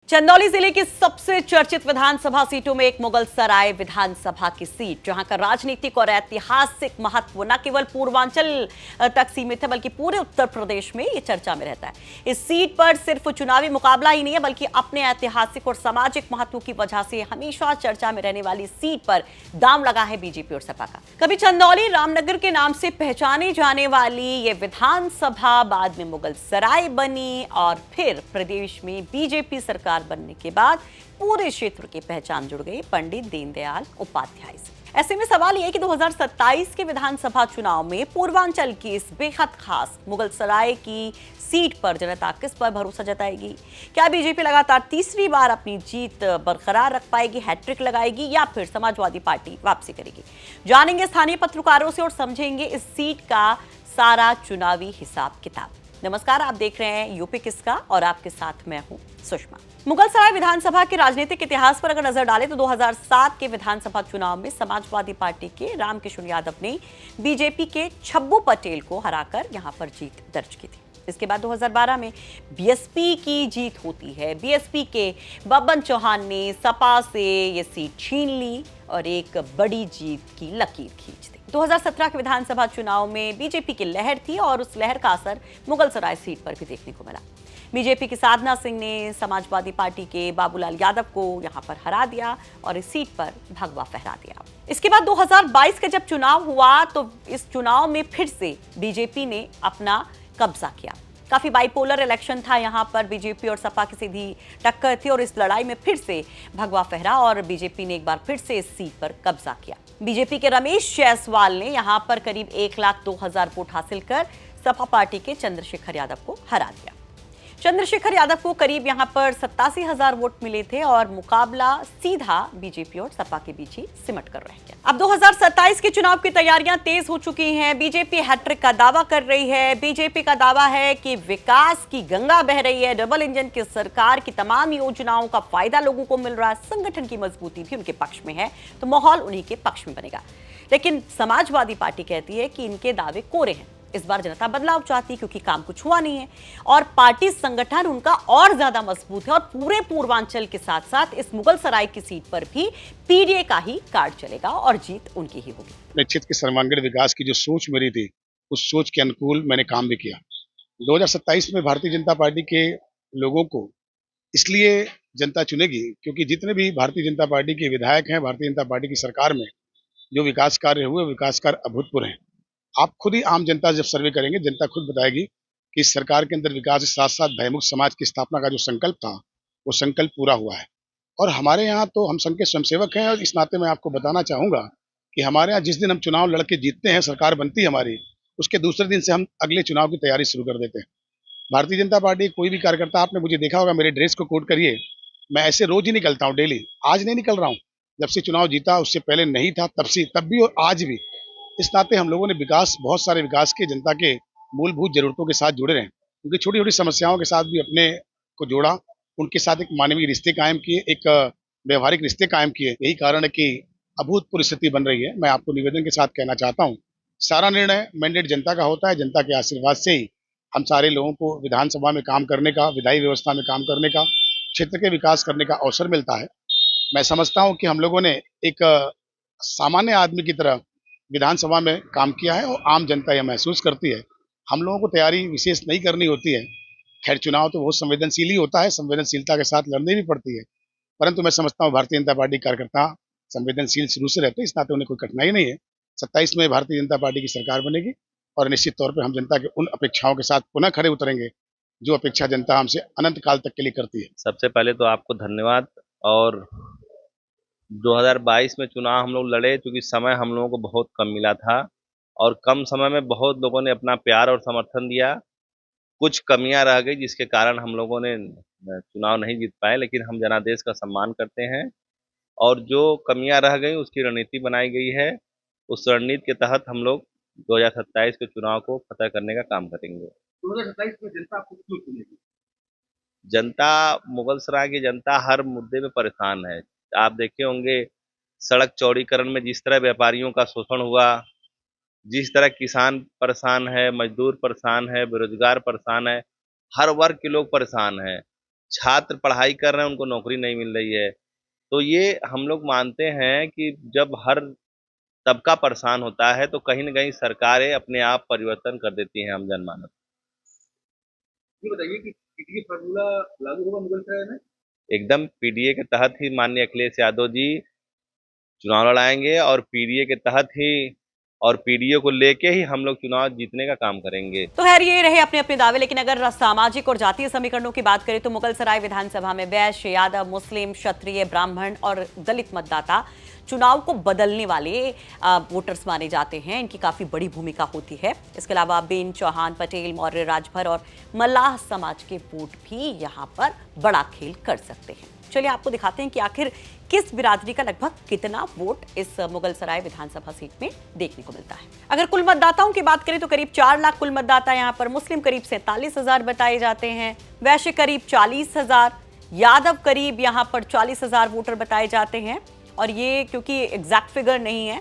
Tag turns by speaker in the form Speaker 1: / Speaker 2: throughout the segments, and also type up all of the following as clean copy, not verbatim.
Speaker 1: चंदौली जिले की सबसे चर्चित विधानसभा सीटों में एक मुगलसराय विधानसभा की सीट, जहां का राजनीतिक और ऐतिहासिक महत्व न केवल पूर्वांचल तक सीमित है बल्कि पूरे उत्तर प्रदेश में ये चर्चा में रहता है। इस सीट पर सिर्फ चुनावी मुकाबला ही नहीं है बल्कि अपने ऐतिहासिक और सामाजिक महत्व की वजह से हमेशा चर्चा में रहने वाली सीट पर दांव लगा है बीजेपी और सपा का। कभी चंदौली रामनगर के नाम से पहचाने जाने वाली ये विधानसभा बाद में मुगलसराय बनी और फिर प्रदेश में बीजेपी सरकार बनने के बाद पूरे क्षेत्र की पहचान जुड़ गई पंडित दीनदयाल उपाध्याय से। ऐसे में सवाल यह है कि 2027 के विधानसभा चुनाव में पूर्वांचल की इस बेहद खास मुगलसराय की सीट पर जनता किस पर भरोसा जताएगी? क्या बीजेपी लगातार तीसरी बार अपनी जीत बरकरार रख पाएगी, हैट्रिक लगाएगी, या फिर समाजवादी पार्टी वापसी करेगी? जानेंगे स्थानीय पत्रकारों से और समझेंगे इस सीट का सारा चुनावी हिसाब किताब। नमस्कार, आप देख रहे हैं यूपी किसका और आपके साथ मैं हूं सुषमा। मुगलसराय विधानसभा के राजनीतिक इतिहास पर अगर नजर डालें तो 2007 के विधानसभा चुनाव में समाजवादी पार्टी के रामकिशोर यादव ने बीजेपी के छब्बू पटेल को हराकर यहां पर जीत दर्ज की थी। इसके बाद 2012 में बीएसपी की जीत होती है। बीएसपी के बब्बन चौहान ने सपा से ये सीट छीन ली और एक बड़ी जीत की लकीर खींच दी। 2017 के विधानसभा चुनाव में बीजेपी की लहर थी और उस लहर का असर मुगलसराय सीट पर भी देखने को मिला। बीजेपी की साधना सिंह ने समाजवादी पार्टी के बाबूलाल यादव को यहां पर हरा दिया और इस सीट पर भगवा फहरा दिया। इसके बाद 2022 का जब चुनाव हुआ तो इस चुनाव में फिर से बीजेपी ने अपना कब्जा किया। काफी बाइपोलर इलेक्शन था, यहां पर बीजेपी और सपा की सीधी टक्कर थी और इस लड़ाई में फिर से भगवा फहरा और बीजेपी ने एक बार फिर से इस सीट पर कब्जा किया। बीजेपी के रमेश जायसवाल ने यहां पर करीब 1,02,000 वोट हासिल कर सपा पार्टी के चंद्रशेखर यादव को हरा दिया। चंद्रशेखर यादव को करीब यहां पर 87,000 वोट मिले थे और मुकाबला सीधा बीजेपी और सपा के बीच ही सिमट कर रह गया। अब 2027 के चुनाव की तैयारियां तेज हो चुकी हैं। बीजेपी हैट्रिक का दावा कर रही है। बीजेपी का दावा है कि विकास की गंगा बह रही है। डबल इंजन की सरकार की तमाम योजनाओं का फायदा लोगों को मिल रहा है। संगठन की मजबूती भी उनके पक्ष में है तो माहौल उन्हीं के पक्ष में बनेगा। लेकिन समाजवादी पार्टी कहती है कि इनके दावे कोरे हैं। इस बार जनता बदलाव चाहती क्योंकि काम कुछ हुआ नहीं है और पार्टी संगठन उनका और ज्यादा मजबूत है और पूरे पूर्वांचल के साथ साथ इस मुगलसराय की सीट पर भी पीडीए का ही कार्ड चलेगा और जीत उनकी ही होगी।
Speaker 2: क्षेत्र के सर्वांगीण विकास की जो सोच मेरी थी उस सोच के अनुकूल मैंने काम भी किया। 2027 में भारतीय जनता पार्टी के लोगों को इसलिए जनता चुनेगी क्योंकि जितने भी भारतीय जनता पार्टी के विधायक हैं, भारतीय जनता पार्टी की सरकार में जो विकास कार्य हुए, विकास कार्य अभूतपूर्व हैं। आप खुद ही आम जनता जब सर्वे करेंगे, जनता खुद बताएगी कि इस सरकार के अंदर विकास के साथ साथ भयमुक्त समाज की स्थापना का जो संकल्प था वो संकल्प पूरा हुआ है। और हमारे यहाँ तो हम संघ के स्वयंसेवक हैं और इस नाते मैं आपको बताना चाहूँगा कि हमारे यहाँ जिस दिन हम चुनाव लड़के जीतते हैं, सरकार बनती है हमारी, उसके दूसरे दिन से हम अगले चुनाव की तैयारी शुरू कर देते हैं। भारतीय जनता पार्टी कोई भी कार्यकर्ता, आपने मुझे देखा होगा, मेरे ड्रेस को कोट करिए, मैं ऐसे रोज ही निकलता हूँ, डेली। आज नहीं निकल रहा हूँ, जब से चुनाव जीता उससे पहले नहीं था, तब भी और आज भी। इस नाते हम लोगों ने विकास, बहुत सारे विकास के, जनता के मूलभूत जरूरतों के साथ जुड़े रहे, उनकी छोटी छोटी समस्याओं के साथ भी अपने को जोड़ा, उनके साथ एक मानवीय रिश्ते कायम किए, एक व्यवहारिक रिश्ते कायम किए। यही कारण है कि अभूतपूर्व स्थिति बन रही है। मैं आपको निवेदन के साथ कहना चाहता हूँ, सारा निर्णय मैंडेट जनता का होता है। जनता के आशीर्वाद से ही हम सारे लोगों को विधानसभा में काम करने का, विधायी व्यवस्था में काम करने का, क्षेत्र के विकास करने का अवसर मिलता है। मैं समझता हूँ कि हम लोगों ने एक सामान्य आदमी की तरह विधानसभा में काम किया है और आम जनता यह महसूस करती है। हम लोगों को तैयारी विशेष नहीं करनी होती है। खैर, चुनाव तो बहुत संवेदनशील ही होता है, संवेदनशीलता के साथ लड़नी भी पड़ती है, परंतु मैं समझता हूँ भारतीय जनता पार्टी कार्यकर्ता संवेदनशील शुरू से रहते हैं, इस नाते उन्हें कोई कठिनाई नहीं है। 27 में भारतीय जनता पार्टी की सरकार बनेगी और निश्चित तौर पर हम जनता के उन अपेक्षाओं के साथ पुनः खड़े उतरेंगे जो अपेक्षा जनता हमसे अनंत काल तक के लिए करती है।
Speaker 3: सबसे पहले तो आपको धन्यवाद। और 2022 में चुनाव हम लोग लड़े क्योंकि समय हम लोगों को बहुत कम मिला था और कम समय में बहुत लोगों ने अपना प्यार और समर्थन दिया। कुछ कमियां रह गई जिसके कारण हम लोगों ने चुनाव नहीं जीत पाए, लेकिन हम जनादेश का सम्मान करते हैं और जो कमियां रह गई उसकी रणनीति बनाई गई है। उस रणनीति के तहत हम लोग 2027 के चुनाव को फतह करने का काम करेंगे।
Speaker 2: 2027 में जनता आपको क्यों चुनेगी?
Speaker 3: जनता, मुगलसराय की जनता हर मुद्दे में परेशान है। आप देखे होंगे सड़क चौड़ीकरण में जिस तरह व्यापारियों का शोषण हुआ, जिस तरह किसान परेशान है, मजदूर परेशान है, बेरोजगार परेशान है, हर वर्ग के लोग परेशान हैं। छात्र पढ़ाई कर रहे हैं उनको नौकरी नहीं मिल रही है। तो ये हम लोग मानते हैं कि जब हर तबका परेशान होता है तो कहीं न कहीं सरकारें अपने आप परिवर्तन कर देती हैं आम जनमानस।
Speaker 4: ये बताइए कि पीटीए फार्मूला लागू होगा मुगलसराय में?
Speaker 3: एकदम पीडीए के तहत ही माननीय अखिलेश यादव जी चुनाव लड़ाएँगे और पीडीए के तहत ही और पीडीए को लेके ही हम लोग चुनाव जीतने का काम करेंगे।
Speaker 1: तो खैर ये रहे अपने अपने दावे, लेकिन अगर सामाजिक और जातीय समीकरणों की बात करें तो मुगलसराय विधानसभा में वैश्य, यादव, मुस्लिम, क्षत्रिय, ब्राह्मण और दलित मतदाता चुनाव को बदलने वाले वोटर्स माने जाते हैं। इनकी काफी बड़ी भूमिका होती है। इसके अलावा बेन, चौहान, पटेल, मौर्य, राजभर और मल्लाह समाज के वोट भी यहाँ पर बड़ा खेल कर सकते हैं। चलिए आपको दिखाते हैं कि आखिर किस बिरादरी का लगभग कितना वोट इस मुगलसराय विधानसभा सीट में देखने को मिलता है। अगर कुल मतदाताओं की बात करें तो करीब 4 लाख कुल मतदाता यहाँ पर मुस्लिम करीब 47,000 बताए जाते हैं, वैश्य करीब 40,000, यादव करीब यहाँ पर 40,000 वोटर बताए जाते हैं। और ये क्योंकि एग्जैक्ट फिगर नहीं है,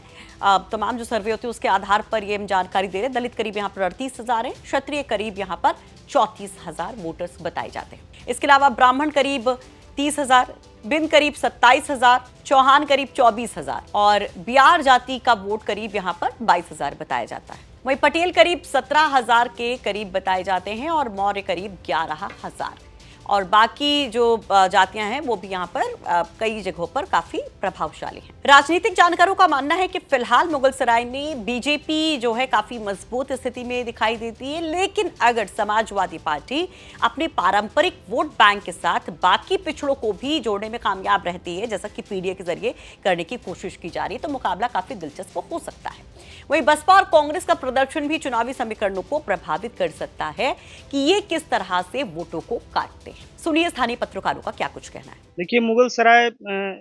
Speaker 1: तमाम जो सर्वे होते हैं उसके आधार पर ये हम जानकारी दे रहे हैं। दलित करीब यहाँ पर 38,000 है, क्षत्रिय करीब यहाँ पर 34,000 वोटर्स बताए जाते हैं। इसके अलावा ब्राह्मण करीब 30,000, बिन करीब 27,000, चौहान करीब 24,000 और बिहार जाति का वोट करीब यहाँ पर 22,000 बताया जाता है। वहीं पटेल करीब 17,000 के करीब बताए जाते हैं और मौर्य करीब 11,000 और बाकी जो जातियां हैं वो भी यहाँ पर कई जगहों पर काफी प्रभावशाली हैं। राजनीतिक जानकारों का मानना है कि फिलहाल मुगलसराय में बीजेपी जो है काफी मजबूत स्थिति में दिखाई देती है, लेकिन अगर समाजवादी पार्टी अपने पारंपरिक वोट बैंक के साथ बाकी पिछड़ों को भी जोड़ने में कामयाब रहती है, जैसा कि पीडीए के जरिए करने की कोशिश की जा रही है, तो मुकाबला काफी दिलचस्प हो सकता है। वहीं बसपा और कांग्रेस का प्रदर्शन भी चुनावी समीकरणों को प्रभावित कर सकता है कि ये किस तरह से वोटों को काटते हैं। सुनिए स्थानीय पत्रकारों का क्या कुछ कहना है।
Speaker 5: देखिए, मुगलसराय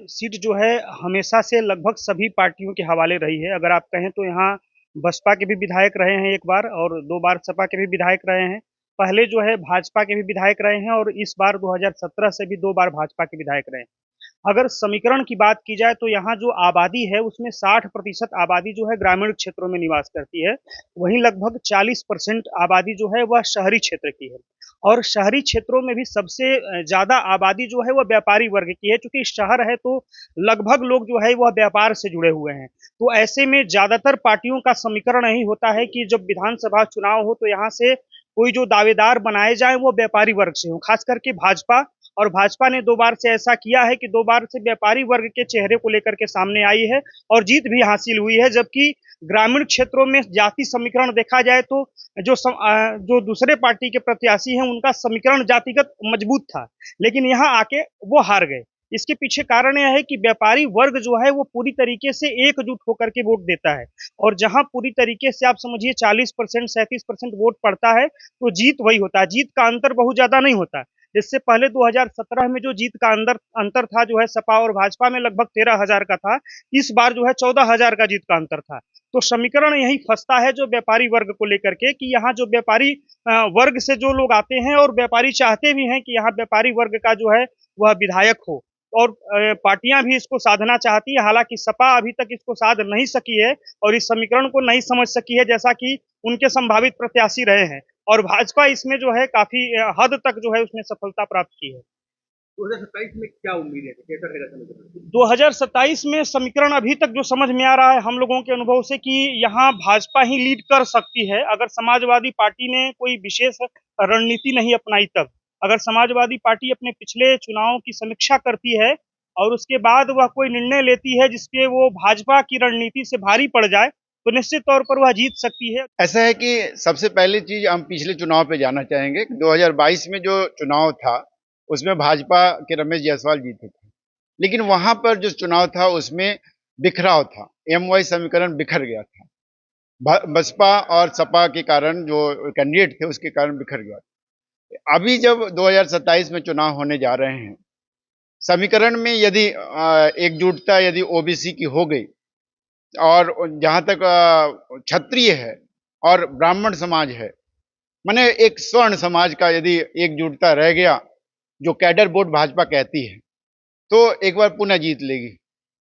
Speaker 5: सीट जो है हमेशा से लगभग सभी पार्टियों के हवाले रही है। अगर आप कहें तो यहाँ बसपा के भी विधायक रहे हैं एक बार और 2 बार सपा के भी विधायक रहे हैं। पहले जो है भाजपा के भी विधायक रहे हैं और इस बार 2017 से भी 2 बार भाजपा के विधायक रहे हैं। अगर समीकरण की बात की जाए तो यहाँ जो आबादी है उसमें 60% आबादी जो है ग्रामीण क्षेत्रों में निवास करती है, वहीं लगभग 40% आबादी जो है वह शहरी क्षेत्र की है। और शहरी क्षेत्रों में भी सबसे ज़्यादा आबादी जो है वह व्यापारी वर्ग की है, क्योंकि शहर है तो लगभग लोग जो है वह व्यापार से जुड़े हुए हैं। तो ऐसे में ज़्यादातर पार्टियों का समीकरण यही होता है कि जब विधानसभा चुनाव हो तो यहाँ से कोई जो दावेदार बनाए जाए वो व्यापारी वर्ग से हो, खास करके भाजपा। और भाजपा ने 2 बार से ऐसा किया है कि 2 बार से व्यापारी वर्ग के चेहरे को लेकर के सामने आई है और जीत भी हासिल हुई है। जबकि ग्रामीण क्षेत्रों में जाति समीकरण देखा जाए तो जो दूसरे पार्टी के प्रत्याशी हैं उनका समीकरण जातिगत मजबूत था, लेकिन यहाँ आके वो हार गए। इसके पीछे कारण यह है कि व्यापारी वर्ग जो है वो पूरी तरीके से एकजुट होकर के वोट देता है और जहां पूरी तरीके से आप समझिए 40% 37% वोट पड़ता है तो जीत वही होता है। जीत का अंतर बहुत ज्यादा नहीं होता। इससे पहले 2017 में जो जीत का अंतर था जो है सपा और भाजपा में लगभग 13,000 का था, इस बार जो है 14,000 का जीत का अंतर था। तो समीकरण यही फंसता है जो व्यापारी वर्ग को लेकर के कि यहाँ जो व्यापारी वर्ग से जो लोग आते हैं और व्यापारी चाहते भी हैं कि यहाँ व्यापारी वर्ग का जो है वह विधायक हो और पार्टियां भी इसको साधना चाहती है। हालांकि सपा अभी तक इसको साध नहीं सकी है और इस समीकरण को नहीं समझ सकी है जैसा कि उनके संभावित प्रत्याशी रहे हैं और भाजपा इसमें जो है काफी हद तक जो है उसने सफलता प्राप्त की है।
Speaker 4: 2027 में क्या उम्मीद है, कैसा रहेगा समीकरण?
Speaker 5: 2027 में समीकरण अभी तक जो समझ में आ रहा है हम लोगों के अनुभव से कि यहाँ भाजपा ही लीड कर सकती है। अगर समाजवादी पार्टी ने कोई विशेष रणनीति नहीं अपनाई तब, अगर समाजवादी पार्टी अपने पिछले चुनावों की समीक्षा करती है और उसके बाद वह कोई निर्णय लेती है जिसपे वो भाजपा की रणनीति से भारी पड़ जाए तो निश्चित तौर पर वह जीत सकती है।
Speaker 6: ऐसा है कि सबसे पहली चीज हम पिछले चुनाव पे जाना चाहेंगे। 2022 में जो चुनाव था उसमें भाजपा के रमेश जायसवाल जीते थे, लेकिन वहां पर जो चुनाव था उसमें बिखराव था, एमवाई समीकरण बिखर गया था। बसपा और सपा के कारण जो कैंडिडेट थे उसके कारण बिखर गया था। अभी जब 2027 में चुनाव होने जा रहे हैं, समीकरण में यदि एकजुटता यदि ओबीसी की हो गई और जहां तक क्षत्रिय है और ब्राह्मण समाज है, माने एक स्वर्ण समाज का यदि एकजुटता रह गया जो कैडर वोट भाजपा कहती है, तो एक बार पुनः जीत लेगी।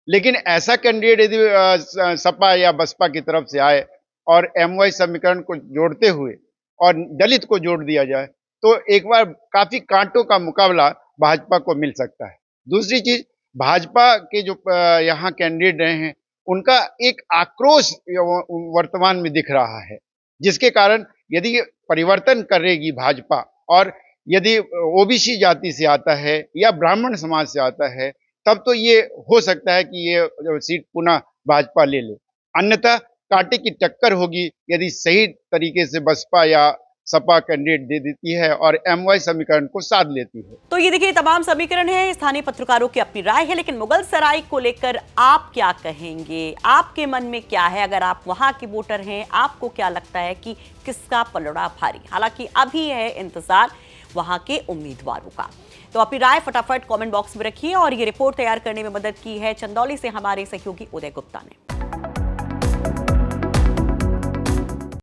Speaker 6: लेकिन ऐसा कैंडिडेट यदि सपा या बसपा की तरफ से आए और एमवाई समीकरण को जोड़ते हुए और दलित को जोड़ दिया जाए तो एक बार काफी कांटों का मुकाबला भाजपा को मिल सकता है। दूसरी चीज, भाजपा के जो यहाँ कैंडिडेट रहे हैं उनका एक आक्रोश वर्तमान में दिख रहा है, जिसके कारण यदि परिवर्तन करेगी भाजपा और यदि ओबीसी जाति से आता है या ब्राह्मण समाज से आता है, तब तो ये हो सकता है कि ये सीट पुनः भाजपा ले ले। अन्यथा कांटे की टक्कर होगी यदि सही तरीके से बसपा या सपा कैंडिडेट दे देती है और एमवाई समीकरण को साध लेती है।
Speaker 1: तो ये देखिए तमाम समीकरण है, स्थानीय पत्रकारों की अपनी राय है, लेकिन मुगल सराय को लेकर आप क्या कहेंगे? आपके मन में क्या है? अगर आप वहां के वोटर हैं, आपको क्या लगता है कि किसका पलड़ा भारी? हालांकि अभी है इंतजार वहां के उम्मीदवारों का। तो अपनी राय फटाफट कमेंट बॉक्स में रखिए। और ये रिपोर्ट तैयार करने में मदद की है चंदौली से हमारे सहयोगी उदय गुप्ता ने।